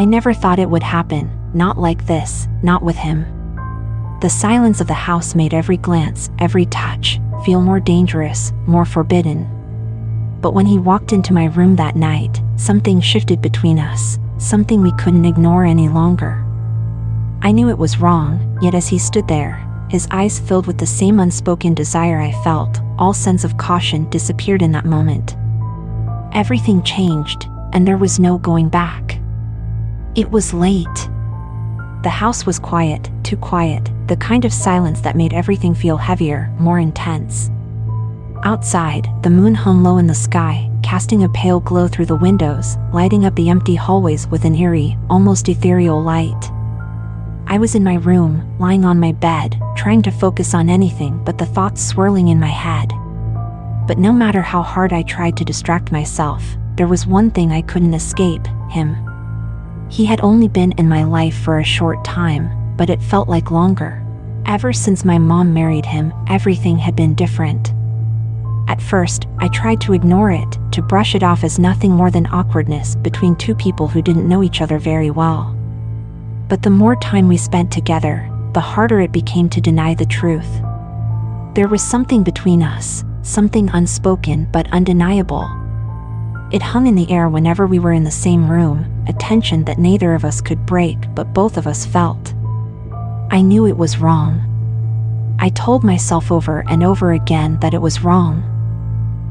I never thought it would happen, not like this, not with him. The silence of the house made every glance, every touch, feel more dangerous, more forbidden. But when he walked into my room that night, something shifted between us, something we couldn't ignore any longer. I knew it was wrong, yet as he stood there, his eyes filled with the same unspoken desire I felt, all sense of caution disappeared in that moment. Everything changed, and there was no going back. It was late. The house was quiet, too quiet, the kind of silence that made everything feel heavier, more intense. Outside, the moon hung low in the sky, casting a pale glow through the windows, lighting up the empty hallways with an eerie, almost ethereal light. I was in my room, lying on my bed, trying to focus on anything but the thoughts swirling in my head. But no matter how hard I tried to distract myself, there was one thing I couldn't escape: him. He had only been in my life for a short time, but it felt like longer. Ever since my mom married him, everything had been different. At first, I tried to ignore it, to brush it off as nothing more than awkwardness between two people who didn't know each other very well. But the more time we spent together, the harder it became to deny the truth. There was something between us, something unspoken but undeniable. It hung in the air whenever we were in the same room, a tension that neither of us could break but both of us felt. I knew it was wrong. I told myself over and over again that it was wrong.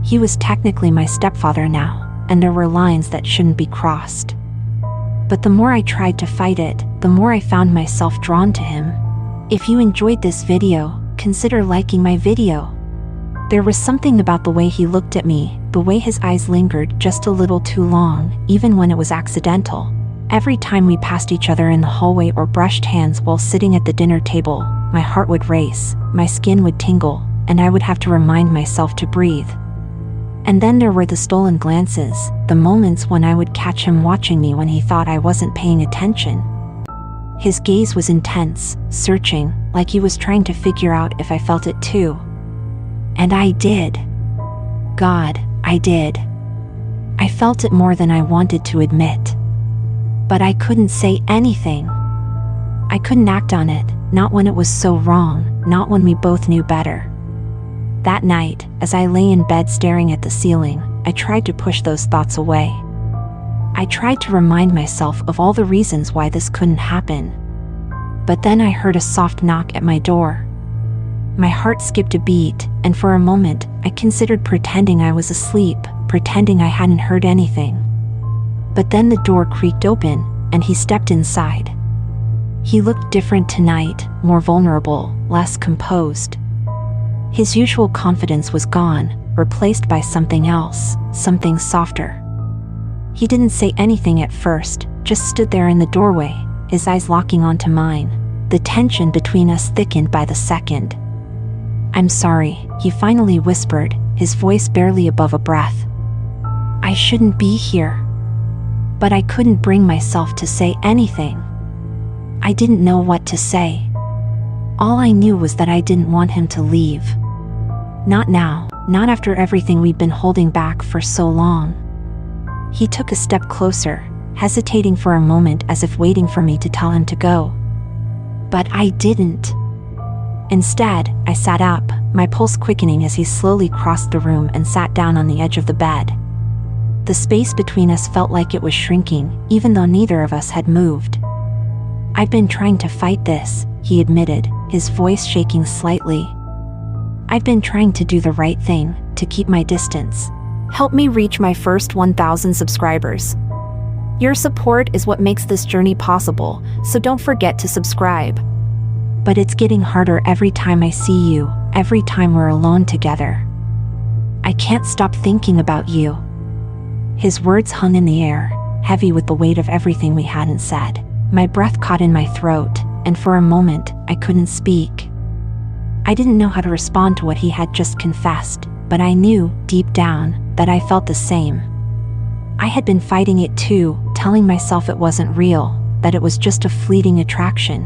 He was technically my stepfather now, and there were lines that shouldn't be crossed. But the more I tried to fight it, the more I found myself drawn to him. If you enjoyed this video, consider liking my video. There was something about the way he looked at me, the way his eyes lingered just a little too long, even when it was accidental. Every time we passed each other in the hallway or brushed hands while sitting at the dinner table, my heart would race, my skin would tingle, and I would have to remind myself to breathe. And then there were the stolen glances, the moments when I would catch him watching me when he thought I wasn't paying attention. His gaze was intense, searching, like he was trying to figure out if I felt it too. And I did. God, I did. I felt it more than I wanted to admit. But I couldn't say anything. I couldn't act on it, not when it was so wrong, not when we both knew better. That night, as I lay in bed staring at the ceiling, I tried to push those thoughts away. I tried to remind myself of all the reasons why this couldn't happen. But then I heard a soft knock at my door. My heart skipped a beat, and for a moment, I considered pretending I was asleep, pretending I hadn't heard anything. But then the door creaked open, and he stepped inside. He looked different tonight, more vulnerable, less composed. His usual confidence was gone, replaced by something else, something softer. He didn't say anything at first, just stood there in the doorway, his eyes locking onto mine. The tension between us thickened by the second. "I'm sorry," he finally whispered, his voice barely above a breath. "I shouldn't be here." But I couldn't bring myself to say anything. I didn't know what to say. All I knew was that I didn't want him to leave. Not now, not after everything we'd been holding back for so long. He took a step closer, hesitating for a moment as if waiting for me to tell him to go. But I didn't. Instead, I sat up, my pulse quickening as he slowly crossed the room and sat down on the edge of the bed. The space between us felt like it was shrinking, even though neither of us had moved. "I've been trying to fight this," he admitted, his voice shaking slightly. "I've been trying to do the right thing, to keep my distance. Help me reach my first 1,000 subscribers. Your support is what makes this journey possible, so don't forget to subscribe. But it's getting harder every time I see you, every time we're alone together. I can't stop thinking about you." His words hung in the air, heavy with the weight of everything we hadn't said. My breath caught in my throat, and for a moment, I couldn't speak. I didn't know how to respond to what he had just confessed, but I knew, deep down, that I felt the same. I had been fighting it too, telling myself it wasn't real, that it was just a fleeting attraction.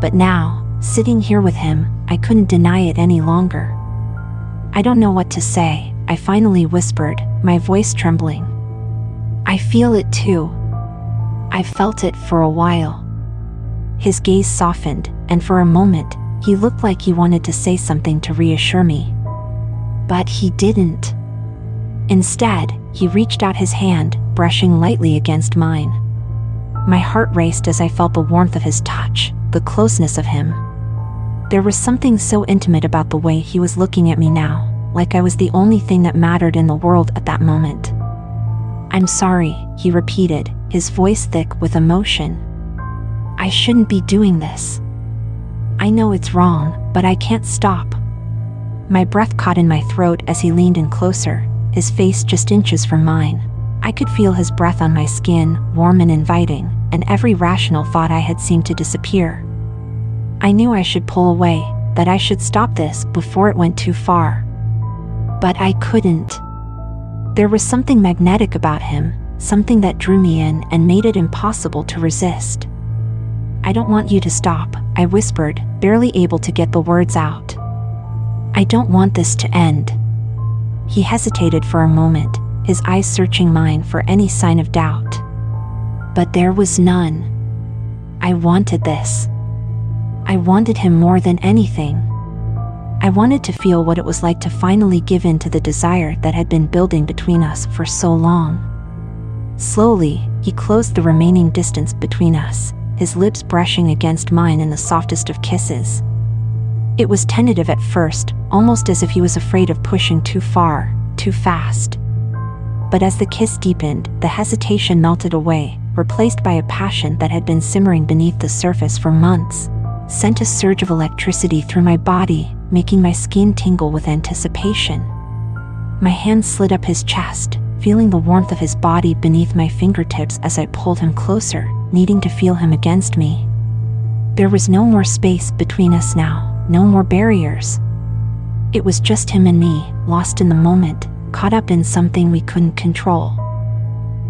But now, sitting here with him, I couldn't deny it any longer. "I don't know what to say," I finally whispered, my voice trembling. "I feel it too. I felt it for a while. His gaze softened, and for a moment, he looked like he wanted to say something to reassure me. But he didn't. Instead, he reached out his hand, brushing lightly against mine. My heart raced as I felt the warmth of his touch, the closeness of him. There was something so intimate about the way he was looking at me now, like I was the only thing that mattered in the world at that moment. "I'm sorry," he repeated, his voice thick with emotion. "I shouldn't be doing this. I know it's wrong, but I can't stop." My breath caught in my throat as he leaned in closer, his face just inches from mine. I could feel his breath on my skin, warm and inviting, and every rational thought I had seemed to disappear. I knew I should pull away, that I should stop this before it went too far. But I couldn't. There was something magnetic about him, something that drew me in and made it impossible to resist. "I don't want you to stop," I whispered, barely able to get the words out. "I don't want this to end." He hesitated for a moment, his eyes searching mine for any sign of doubt. But there was none. I wanted this. I wanted him more than anything. I wanted to feel what it was like to finally give in to the desire that had been building between us for so long. Slowly, he closed the remaining distance between us, his lips brushing against mine in the softest of kisses. It was tentative at first, almost as if he was afraid of pushing too far, too fast. But as the kiss deepened, the hesitation melted away, replaced by a passion that had been simmering beneath the surface for months, sent a surge of electricity through my body, making my skin tingle with anticipation. My hand slid up his chest, feeling the warmth of his body beneath my fingertips as I pulled him closer, needing to feel him against me. There was no more space between us now, no more barriers. It was just him and me, lost in the moment, caught up in something we couldn't control.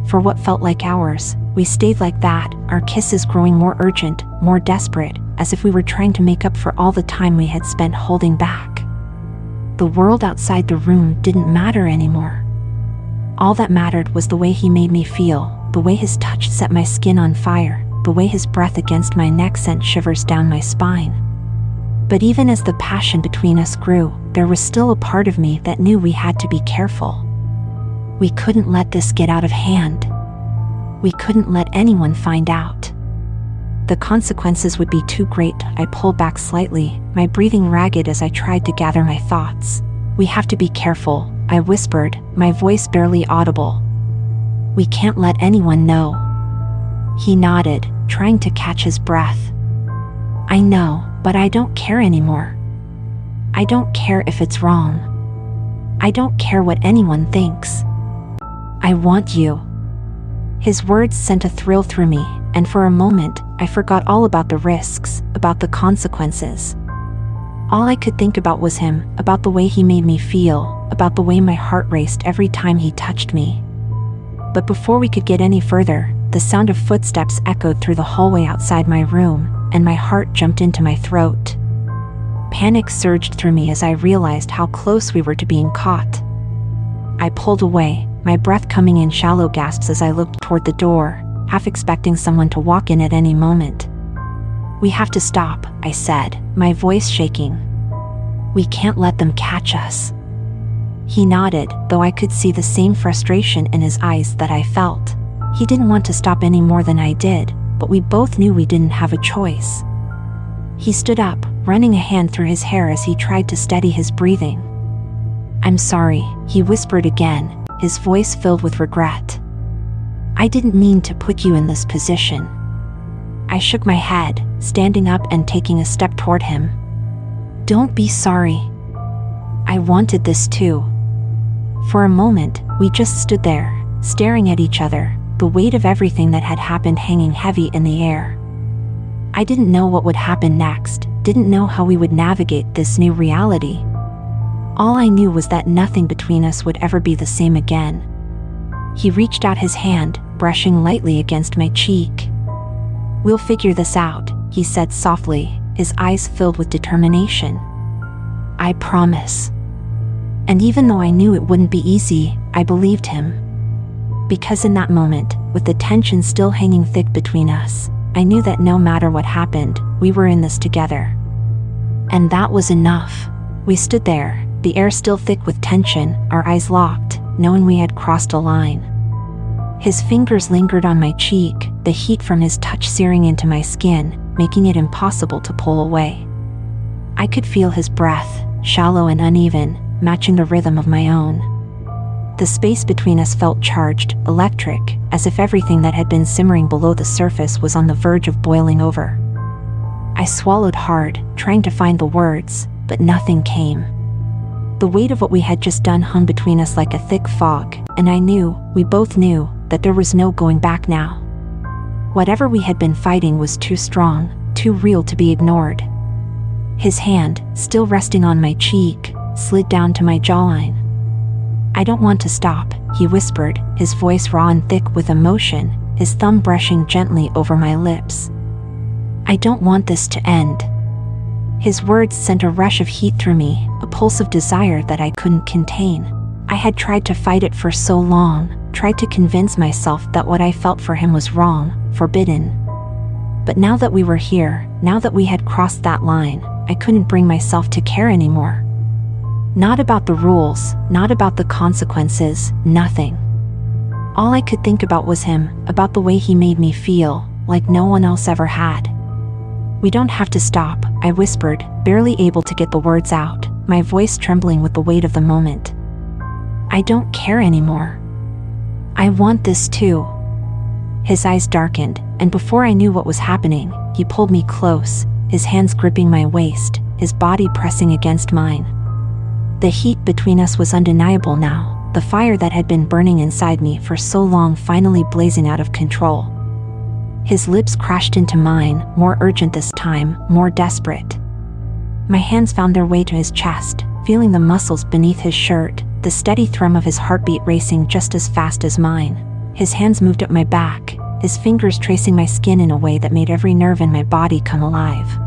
For what felt like hours, we stayed like that, our kisses growing more urgent, more desperate, as if we were trying to make up for all the time we had spent holding back. The world outside the room didn't matter anymore. All that mattered was the way he made me feel, the way his touch set my skin on fire, the way his breath against my neck sent shivers down my spine. But even as the passion between us grew, there was still a part of me that knew we had to be careful. We couldn't let this get out of hand. We couldn't let anyone find out. The consequences would be too great. I pulled back slightly, my breathing ragged as I tried to gather my thoughts. "We have to be careful," I whispered, my voice barely audible. "We can't let anyone know." He nodded, trying to catch his breath. "I know, but I don't care anymore. I don't care if it's wrong. I don't care what anyone thinks. I want you." His words sent a thrill through me, and for a moment, I forgot all about the risks, about the consequences. All I could think about was him, about the way he made me feel, about the way my heart raced every time he touched me. But before we could get any further, the sound of footsteps echoed through the hallway outside my room, and my heart jumped into my throat. Panic surged through me as I realized how close we were to being caught. I pulled away, my breath coming in shallow gasps as I looked toward the door, half expecting someone to walk in at any moment. "We have to stop," I said, my voice shaking. "We can't let them catch us." He nodded, though I could see the same frustration in his eyes that I felt. He didn't want to stop any more than I did, but we both knew we didn't have a choice. He stood up, running a hand through his hair as he tried to steady his breathing. "I'm sorry," he whispered again, his voice filled with regret. "I didn't mean to put you in this position." I shook my head, standing up and taking a step toward him. "Don't be sorry. I wanted this too." For a moment, we just stood there, staring at each other, the weight of everything that had happened hanging heavy in the air. I didn't know what would happen next, didn't know how we would navigate this new reality. All I knew was that nothing between us would ever be the same again. He reached out his hand, brushing lightly against my cheek. "We'll figure this out," he said softly, his eyes filled with determination. "I promise." And even though I knew it wouldn't be easy, I believed him. Because in that moment, with the tension still hanging thick between us, I knew that no matter what happened, we were in this together. And that was enough. We stood there, the air still thick with tension, our eyes locked, knowing we had crossed a line. His fingers lingered on my cheek, the heat from his touch searing into my skin, making it impossible to pull away. I could feel his breath, shallow and uneven, matching the rhythm of my own. The space between us felt charged, electric, as if everything that had been simmering below the surface was on the verge of boiling over. I swallowed hard, trying to find the words, but nothing came. The weight of what we had just done hung between us like a thick fog, and we both knew, that there was no going back now. Whatever we had been fighting was too strong, too real to be ignored. His hand, still resting on my cheek, slid down to my jawline. "I don't want to stop," he whispered, his voice raw and thick with emotion, his thumb brushing gently over my lips. "I don't want this to end." His words sent a rush of heat through me, a pulse of desire that I couldn't contain. I had tried to fight it for so long, tried to convince myself that what I felt for him was wrong, forbidden. But now that we were here, now that we had crossed that line, I couldn't bring myself to care anymore. Not about the rules, not about the consequences, nothing. All I could think about was him, about the way he made me feel, like no one else ever had. "We don't have to stop," I whispered, barely able to get the words out, my voice trembling with the weight of the moment. "I don't care anymore. I want this too." His eyes darkened, and before I knew what was happening, he pulled me close, his hands gripping my waist, his body pressing against mine. The heat between us was undeniable now, the fire that had been burning inside me for so long finally blazing out of control. His lips crashed into mine, more urgent this time, more desperate. My hands found their way to his chest, feeling the muscles beneath his shirt, the steady thrum of his heartbeat racing just as fast as mine. His hands moved up my back, his fingers tracing my skin in a way that made every nerve in my body come alive.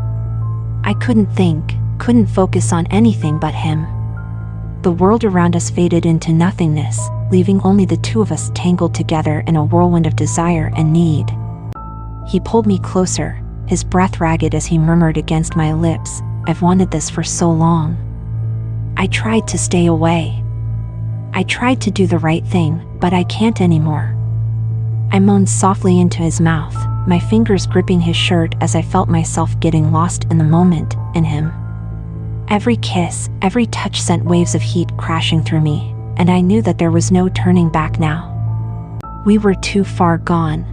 I couldn't think, couldn't focus on anything but him. The world around us faded into nothingness, leaving only the two of us tangled together in a whirlwind of desire and need. He pulled me closer, his breath ragged as he murmured against my lips, "I've wanted this for so long." I tried to stay away. I tried to do the right thing, but I can't anymore. I moaned softly into his mouth, my fingers gripping his shirt as I felt myself getting lost in the moment, in him. Every kiss, every touch sent waves of heat crashing through me, and I knew that there was no turning back now. We were too far gone.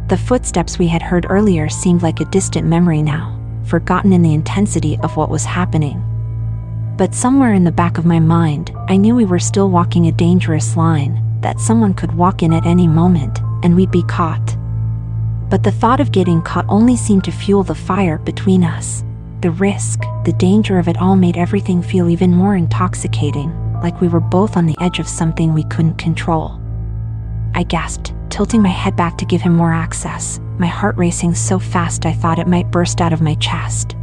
The footsteps we had heard earlier seemed like a distant memory now, forgotten in the intensity of what was happening. But somewhere in the back of my mind, I knew we were still walking a dangerous line, that someone could walk in at any moment, and we'd be caught. But the thought of getting caught only seemed to fuel the fire between us. The risk, the danger of it all made everything feel even more intoxicating, like we were both on the edge of something we couldn't control. I gasped, tilting my head back to give him more access, my heart racing so fast I thought it might burst out of my chest.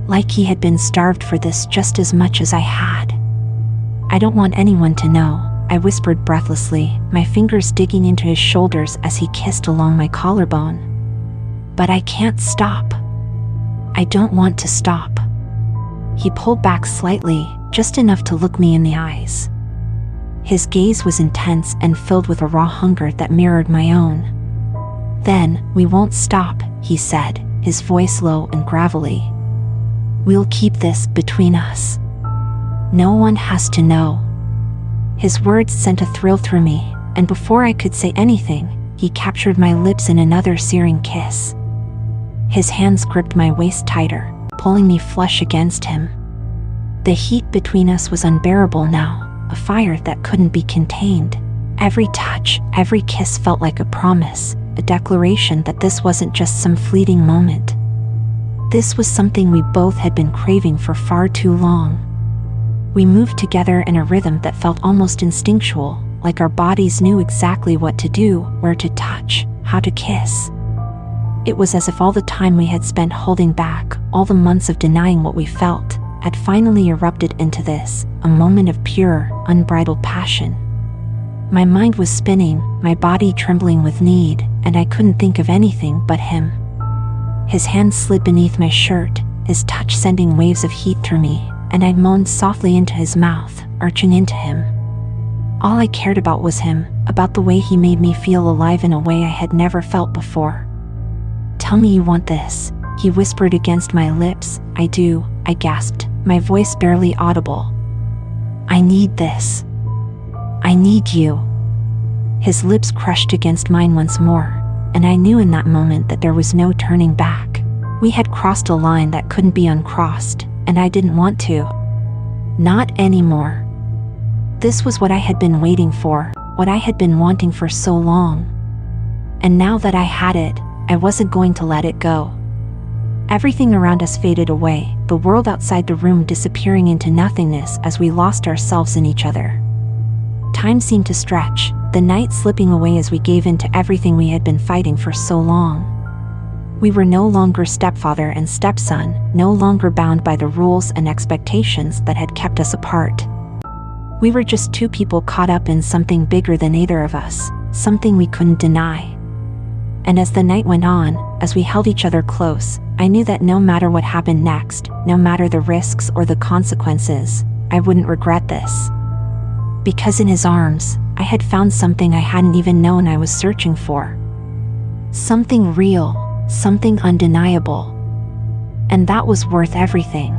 Like he had been starved for this just as much as I had. "I don't want anyone to know," I whispered breathlessly, my fingers digging into his shoulders as he kissed along my collarbone. "But I can't stop. I don't want to stop." He pulled back slightly, just enough to look me in the eyes. His gaze was intense and filled with a raw hunger that mirrored my own. "Then, we won't stop," he said, his voice low and gravelly. "We'll keep this between us. No one has to know." His words sent a thrill through me, and before I could say anything, he captured my lips in another searing kiss. His hands gripped my waist tighter, pulling me flush against him. The heat between us was unbearable now, a fire that couldn't be contained. Every touch, every kiss felt like a promise, a declaration that this wasn't just some fleeting moment. This was something we both had been craving for far too long. We moved together in a rhythm that felt almost instinctual, like our bodies knew exactly what to do, where to touch, how to kiss. It was as if all the time we had spent holding back, all the months of denying what we felt, had finally erupted into this, a moment of pure, unbridled passion. My mind was spinning, my body trembling with need, and I couldn't think of anything but him. His hand slid beneath my shirt, his touch sending waves of heat through me, and I moaned softly into his mouth, arching into him. All I cared about was him, about the way he made me feel alive in a way I had never felt before. "Tell me you want this," he whispered against my lips. "I do," I gasped, my voice barely audible. "I need this. I need you." His lips crushed against mine once more, and I knew in that moment that there was no turning back. We had crossed a line that couldn't be uncrossed, and I didn't want to. Not anymore. This was what I had been waiting for, what I had been wanting for so long. And now that I had it, I wasn't going to let it go. Everything around us faded away, the world outside the room disappearing into nothingness as we lost ourselves in each other. Time seemed to stretch, the night slipping away as we gave in to everything we had been fighting for so long. We were no longer stepfather and stepson, no longer bound by the rules and expectations that had kept us apart. We were just two people caught up in something bigger than either of us, something we couldn't deny. And as the night went on, as we held each other close, I knew that no matter what happened next, no matter the risks or the consequences, I wouldn't regret this. Because in his arms, I had found something I hadn't even known I was searching for. Something real, something undeniable. And that was worth everything.